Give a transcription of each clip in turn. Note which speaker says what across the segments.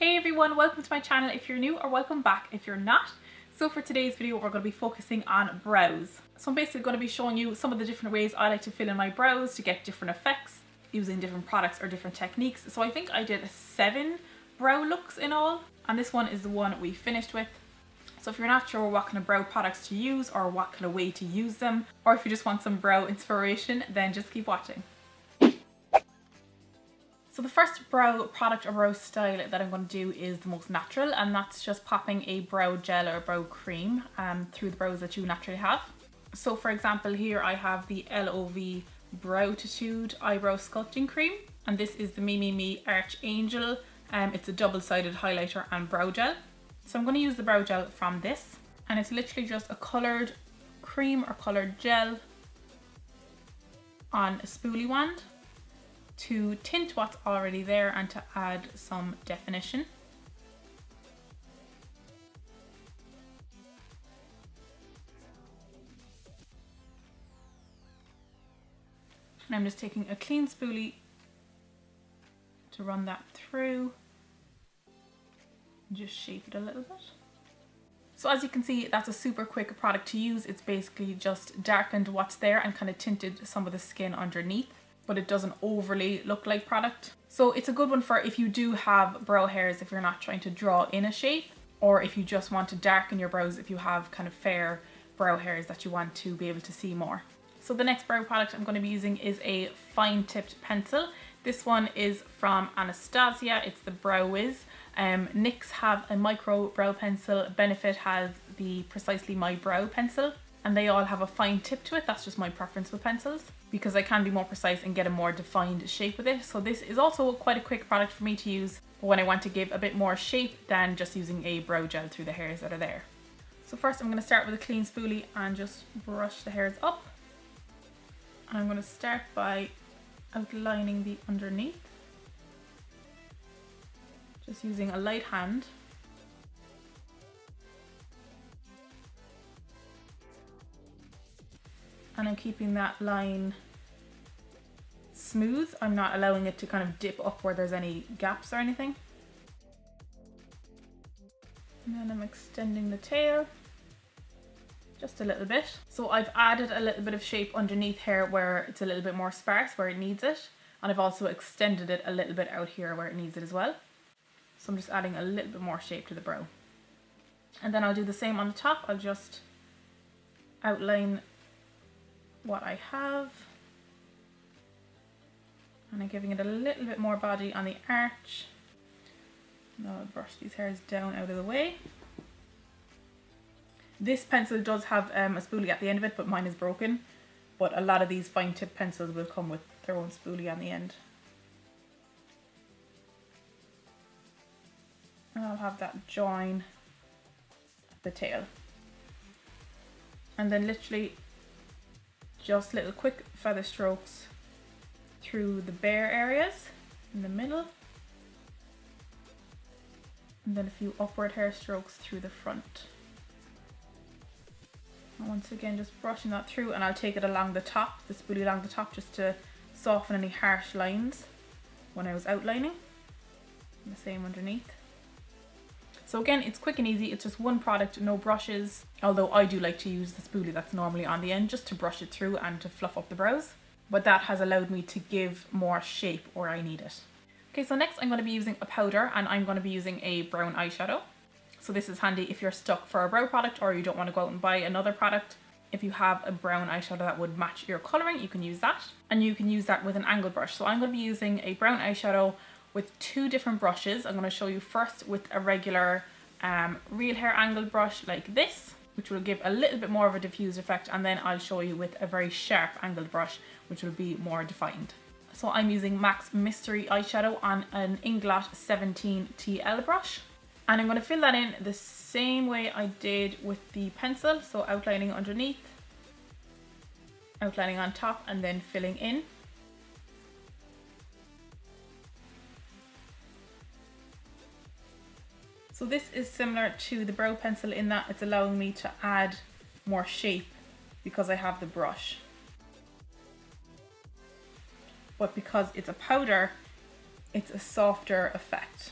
Speaker 1: Hey everyone, welcome to my channel if you're new, or welcome back if you're not. So for today's video we're going to be focusing on brows. So I'm basically going to be showing you some of the different ways I like to fill in my brows to get different effects using different products or different techniques. So I think I did 7 brow looks in all, and this one is the one we finished with. So if you're not sure what kind of brow products to use or what kind of way to use them, or if you just want some brow inspiration, then just keep watching. So the first brow product or brow style that I'm going to do is the most natural, and that's just popping a brow gel or brow cream through the brows that you naturally have. So for example, here I have the LOV Browtitude Eyebrow Sculpting Cream, and this is the Me Archangel. It's a double-sided highlighter and brow gel. So I'm going to use the brow gel from this, and it's literally just a coloured cream or coloured gel on a spoolie wand to tint what's already there and to add some definition. And I'm just taking a clean spoolie to run that through and just shape it a little bit. So as you can see, that's a super quick product to use. It's basically just darkened what's there and kind of tinted some of the skin underneath, but it doesn't overly look like product. So it's a good one for if you do have brow hairs, if you're not trying to draw in a shape, or if you just want to darken your brows if you have kind of fair brow hairs that you want to be able to see more. So the next brow product I'm going to be using is a fine tipped pencil. This one is from Anastasia. It's the Brow Wiz. NYX have a micro brow pencil. Benefit has the Precisely My Brow pencil, and they all have a fine tip to it. That's just my preference with pencils, because I can be more precise and get a more defined shape with it. So this is also quite a quick product for me to use when I want to give a bit more shape than just using a brow gel through the hairs that are there. So first I'm going to start with a clean spoolie and just brush the hairs up. And I'm going to start by outlining the underneath, just using a light hand. And I'm keeping that line smooth. I'm not allowing it to kind of dip up where there's any gaps or anything. And then I'm extending the tail just a little bit. So I've added a little bit of shape underneath here where it's a little bit more sparse, where it needs it. And I've also extended it a little bit out here where it needs it as well. So I'm just adding a little bit more shape to the brow. And then I'll do the same on the top. I'll just outline what I have, and I'm giving it a little bit more body on the arch. Now I'll brush these hairs down out of the way. This pencil does have a spoolie at the end of it, but mine is broken. But a lot of these fine tip pencils will come with their own spoolie on the end. And I'll have that join at the tail. And then literally just little quick feather strokes through the bare areas in the middle, and then a few upward hair strokes through the front. And once again just brushing that through, and I'll take it along the top, the spoolie along the top, just to soften any harsh lines when I was outlining, and the same underneath. So again, it's quick and easy. It's just one product, no brushes, although I do like to use the spoolie that's normally on the end just to brush it through and to fluff up the brows. But that has allowed me to give more shape where I need it. Okay, so next I'm going to be using a powder, and I'm going to be using a brown eyeshadow. So this is handy if you're stuck for a brow product or you don't want to go out and buy another product. If you have a brown eyeshadow that would match your colouring, you can use that. And you can use that with an angled brush. So I'm going to be using a brown eyeshadow with 2 different brushes. I'm going to show you first with a regular real hair angled brush like this, which will give a little bit more of a diffused effect, and then I'll show you with a very sharp angled brush, which will be more defined. So I'm using MAC's Mystery eyeshadow on an Inglot 17 TL brush, and I'm going to fill that in the same way I did with the pencil, so outlining underneath, outlining on top, and then filling in. So this is similar to the brow pencil in that it's allowing me to add more shape because I have the brush. But because it's a powder, it's a softer effect.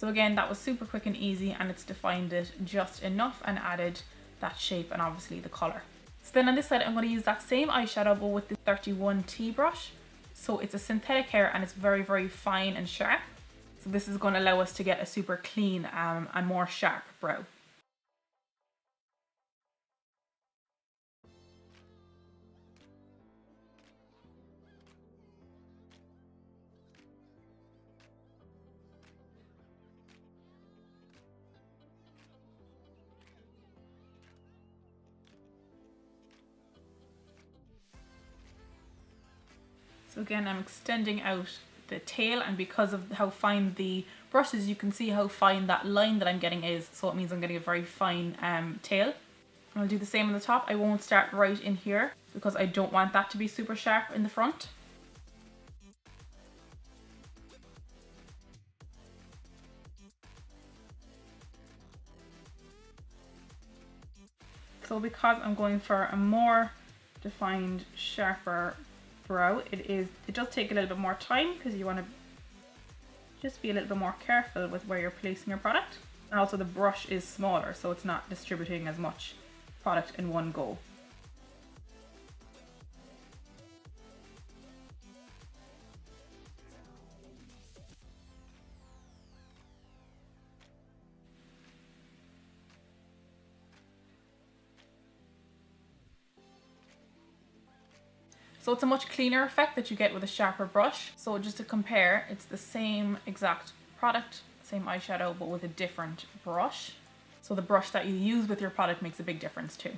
Speaker 1: So again, that was super quick and easy, and it's defined it just enough and added that shape and obviously the colour. So then on this side, I'm going to use that same eyeshadow but with the 31T brush. So it's a synthetic hair and it's very, very fine and sharp. So this is going to allow us to get a super clean and more sharp brow. So again, I'm extending out the tail, and because of how fine the brush is, you can see how fine that line that I'm getting is. So it means I'm getting a very fine tail. And I'll do the same on the top. I won't start right in here because I don't want that to be super sharp in the front. So because I'm going for a more defined, sharper brow, it does take a little bit more time because you want to just be a little bit more careful with where you're placing your product. And also the brush is smaller, so it's not distributing as much product in one go. So it's a much cleaner effect that you get with a sharper brush. So just to compare, it's the same exact product, same eyeshadow, but with a different brush. So the brush that you use with your product makes a big difference too.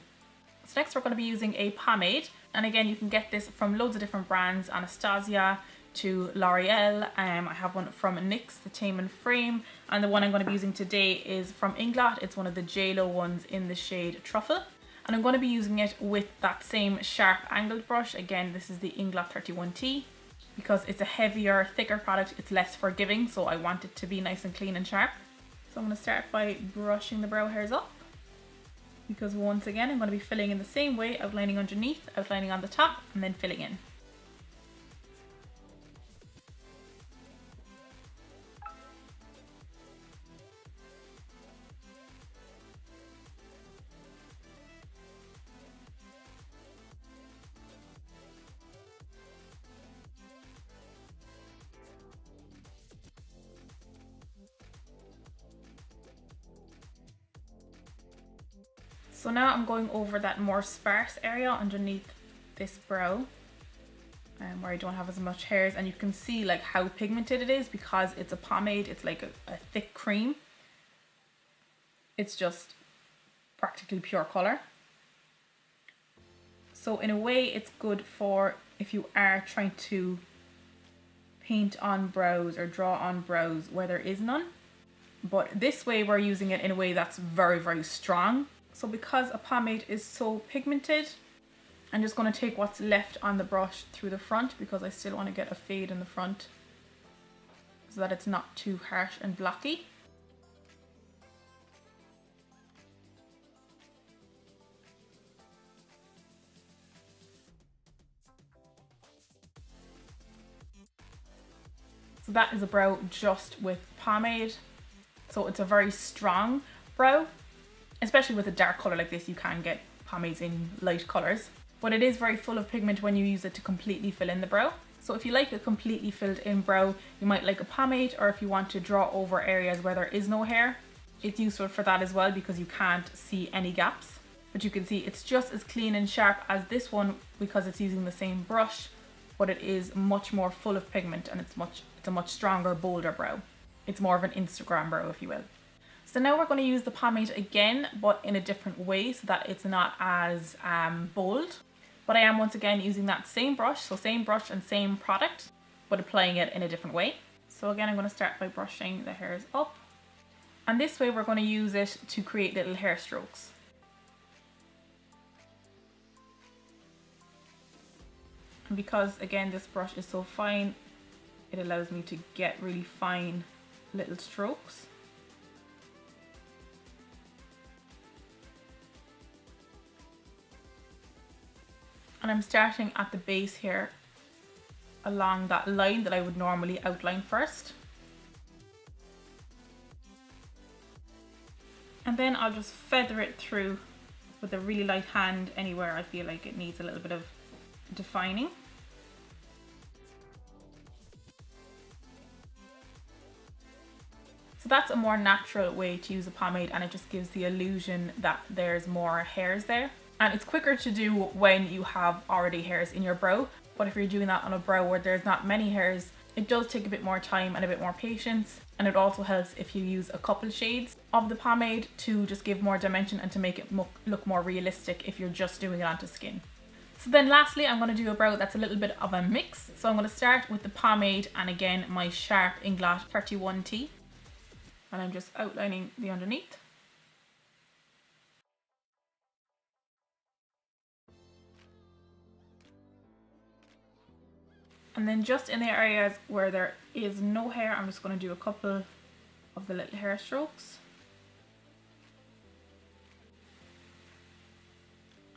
Speaker 1: So next we're going to be using a pomade. And again, you can get this from loads of different brands, Anastasia to L'Oreal. I have one from NYX, the Tame and Frame. And the one I'm going to be using today is from Inglot. It's one of the JLo ones in the shade Truffle. And I'm going to be using it with that same sharp angled brush. Again, this is the Inglot 31T. Because it's a heavier, thicker product, it's less forgiving, so I want it to be nice and clean and sharp. So I'm going to start by brushing the brow hairs up. Because once again, I'm going to be filling in the same way, outlining underneath, outlining on the top, and then filling in. So now I'm going over that more sparse area underneath this brow, where I don't have as much hairs, and you can see like how pigmented it is because it's a pomade. It's like a thick cream. It's just practically pure color. So in a way it's good for if you are trying to paint on brows or draw on brows where there is none. But this way we're using it in a way that's very, very strong. So because a pomade is so pigmented, I'm just going to take what's left on the brush through the front because I still want to get a fade in the front so that it's not too harsh and blocky. So that is a brow just with pomade. So it's a very strong brow. Especially with a dark colour like this, you can get pomades in light colours. But it is very full of pigment when you use it to completely fill in the brow. So if you like a completely filled in brow, you might like a pomade, or if you want to draw over areas where there is no hair, it's useful for that as well because you can't see any gaps. But you can see it's just as clean and sharp as this one because it's using the same brush, but it is much more full of pigment and it's a much stronger, bolder brow. It's more of an Instagram brow, if you will. So now we're going to use the pomade again, but in a different way so that it's not as bold. But I am once again using that same brush, so same brush and same product, but applying it in a different way. So again, I'm going to start by brushing the hairs up. And this way we're going to use it to create little hair strokes. And because again this brush is so fine, it allows me to get really fine little strokes. And I'm starting at the base here along that line that I would normally outline first. And then I'll just feather it through with a really light hand anywhere I feel like it needs a little bit of defining. So that's a more natural way to use a pomade, and it just gives the illusion that there's more hairs there. And it's quicker to do when you have already hairs in your brow, but if you're doing that on a brow where there's not many hairs, it does take a bit more time and a bit more patience. And it also helps if you use a couple shades of the pomade to just give more dimension and to make it look more realistic if you're just doing it onto skin. So then lastly, I'm going to do a brow that's a little bit of a mix. So I'm going to start with the pomade and again my sharp Inglot 31T. And I'm just outlining the underneath. And then just in the areas where there is no hair, I'm just going to do a couple of the little hair strokes.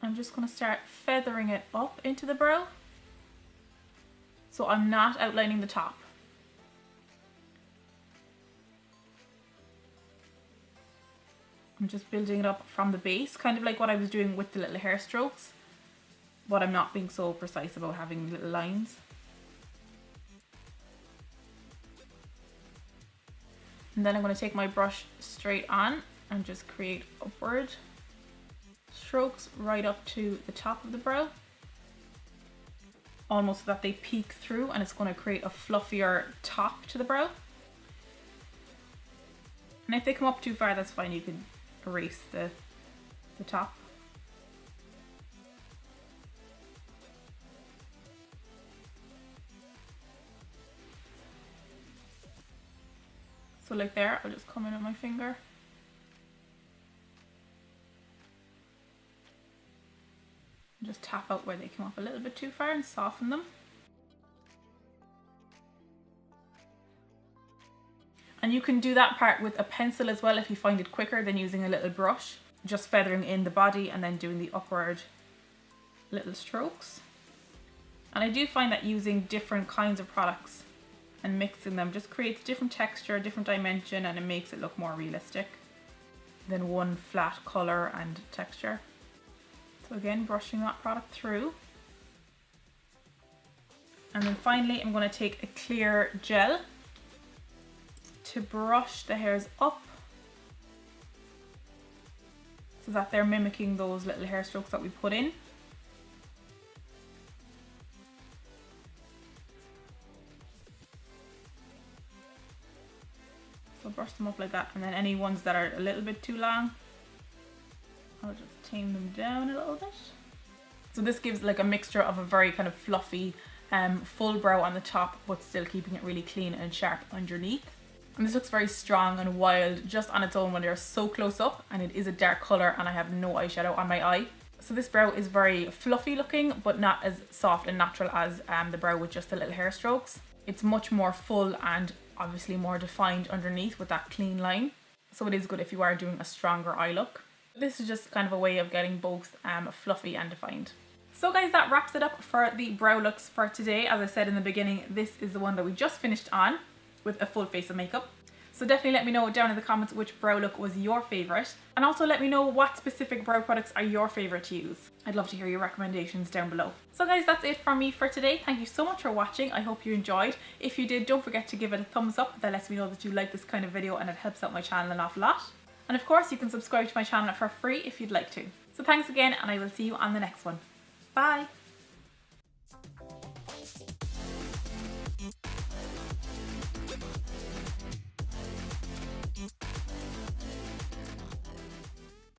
Speaker 1: I'm just going to start feathering it up into the brow. So I'm not outlining the top. I'm just building it up from the base, kind of like what I was doing with the little hair strokes, but I'm not being so precise about having little lines. And then I'm going to take my brush straight on and just create upward strokes right up to the top of the brow, almost so that they peek through, and it's going to create a fluffier top to the brow. And if they come up too far, that's fine, you can erase the top. So like there, I'll just come in with my finger. And just tap out where they came up a little bit too far and soften them. And you can do that part with a pencil as well if you find it quicker than using a little brush. Just feathering in the body and then doing the upward little strokes. And I do find that using different kinds of products and mixing them just creates different texture, different dimension, and it makes it look more realistic than one flat colour and texture. So again, brushing that product through. And then finally, I'm going to take a clear gel to brush the hairs up so that they're mimicking those little hair strokes that we put in. So brush them up like that, and then any ones that are a little bit too long, I'll just tame them down a little bit. So this gives like a mixture of a very kind of fluffy full brow on the top, but still keeping it really clean and sharp underneath. And this looks very strong and wild just on its own when they're so close up, and it is a dark colour and I have no eyeshadow on my eye. So this brow is very fluffy looking, but not as soft and natural as the brow with just the little hair strokes. It's much more full and obviously more defined underneath with that clean line. So it is good if you are doing a stronger eye look. This is just kind of a way of getting both fluffy and defined. So guys, that wraps it up for the brow looks for today. As I said in the beginning, this is the one that we just finished on with a full face of makeup. So definitely let me know down in the comments which brow look was your favourite, and also let me know what specific brow products are your favourite to use. I'd love to hear your recommendations down below. So guys, that's it from me for today. Thank you so much for watching. I hope you enjoyed. If you did, don't forget to give it a thumbs up. That lets me know that you like this kind of video and it helps out my channel an awful lot. And of course, you can subscribe to my channel for free if you'd like to. So thanks again, and I will see you on the next one. Bye!